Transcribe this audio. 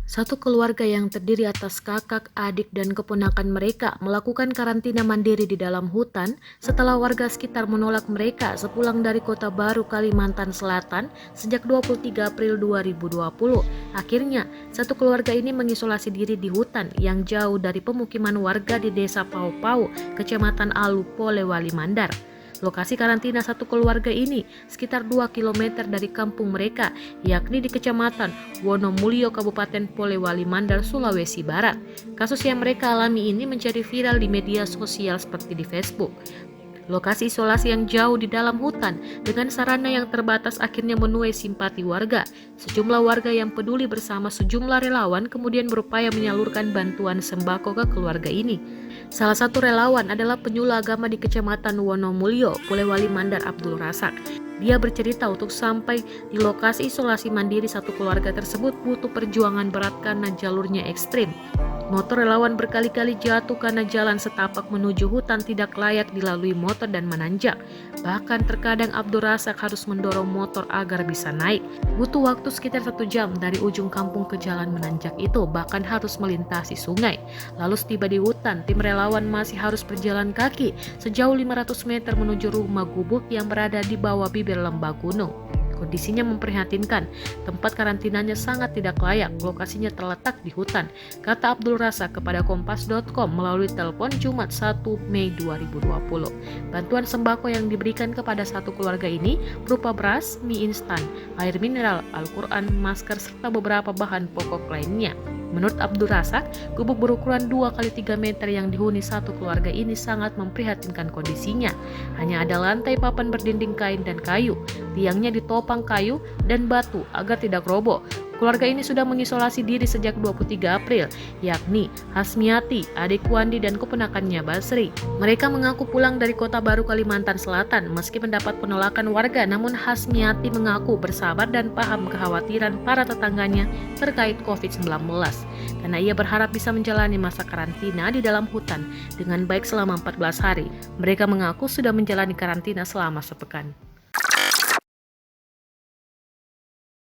Satu keluarga yang terdiri atas kakak, adik, dan keponakan mereka melakukan karantina mandiri di dalam hutan setelah warga sekitar menolak mereka sepulang dari Kota Baru, Kalimantan Selatan sejak 23 April 2020. Akhirnya, satu keluarga ini mengisolasi diri di hutan yang jauh dari pemukiman warga di Desa Pau Pau, Kecamatan Alu, Polewali Mandar. Lokasi karantina satu keluarga ini sekitar 2 km dari kampung mereka, yakni di Kecamatan Wonomulyo, Kabupaten Polewali Mandar, Sulawesi Barat. Kasus yang mereka alami ini menjadi viral di media sosial seperti di Facebook. Lokasi isolasi yang jauh di dalam hutan dengan sarana yang terbatas akhirnya menuai simpati warga. Sejumlah warga yang peduli bersama sejumlah relawan kemudian berupaya menyalurkan bantuan sembako ke keluarga ini. Salah satu relawan adalah penyuluh agama di Kecamatan Wonomulyo, Polewali Mandar, Abdul Razak. Dia bercerita untuk sampai di lokasi isolasi mandiri satu keluarga tersebut butuh perjuangan berat karena jalurnya ekstrim. Motor relawan berkali-kali jatuh karena jalan setapak menuju hutan tidak layak dilalui motor dan menanjak. Bahkan terkadang Abdul Razak harus mendorong motor agar bisa naik. Butuh waktu sekitar 1 jam dari ujung kampung ke jalan menanjak itu, bahkan harus melintasi sungai. Lalu setiba di hutan, tim relawan masih harus berjalan kaki sejauh 500 meter menuju rumah gubuk yang berada di bawah bibir lembah gunung. Kondisinya memprihatinkan, tempat karantinanya sangat tidak layak, lokasinya terletak di hutan, kata Abdul Razak kepada Kompas.com melalui telepon Jumat 1 Mei 2020. Bantuan sembako yang diberikan kepada satu keluarga ini berupa beras, mie instan, air mineral, Al-Quran, masker, serta beberapa bahan pokok lainnya. Menurut Abdul Razak, gubuk berukuran 2x3 meter yang dihuni satu keluarga ini sangat memprihatinkan kondisinya. Hanya ada lantai papan berdinding kain dan kayu, tiangnya ditopang kayu dan batu agar tidak roboh. Keluarga ini sudah mengisolasi diri sejak 23 April, yakni Hasmiati, adik Wandi, dan keponakannya Basri. Mereka mengaku pulang dari Kota Baru, Kalimantan Selatan. Meski mendapat penolakan warga, namun Hasmiati mengaku bersabar dan paham kekhawatiran para tetangganya terkait COVID-19. Karena ia berharap bisa menjalani masa karantina di dalam hutan dengan baik selama 14 hari. Mereka mengaku sudah menjalani karantina selama sepekan.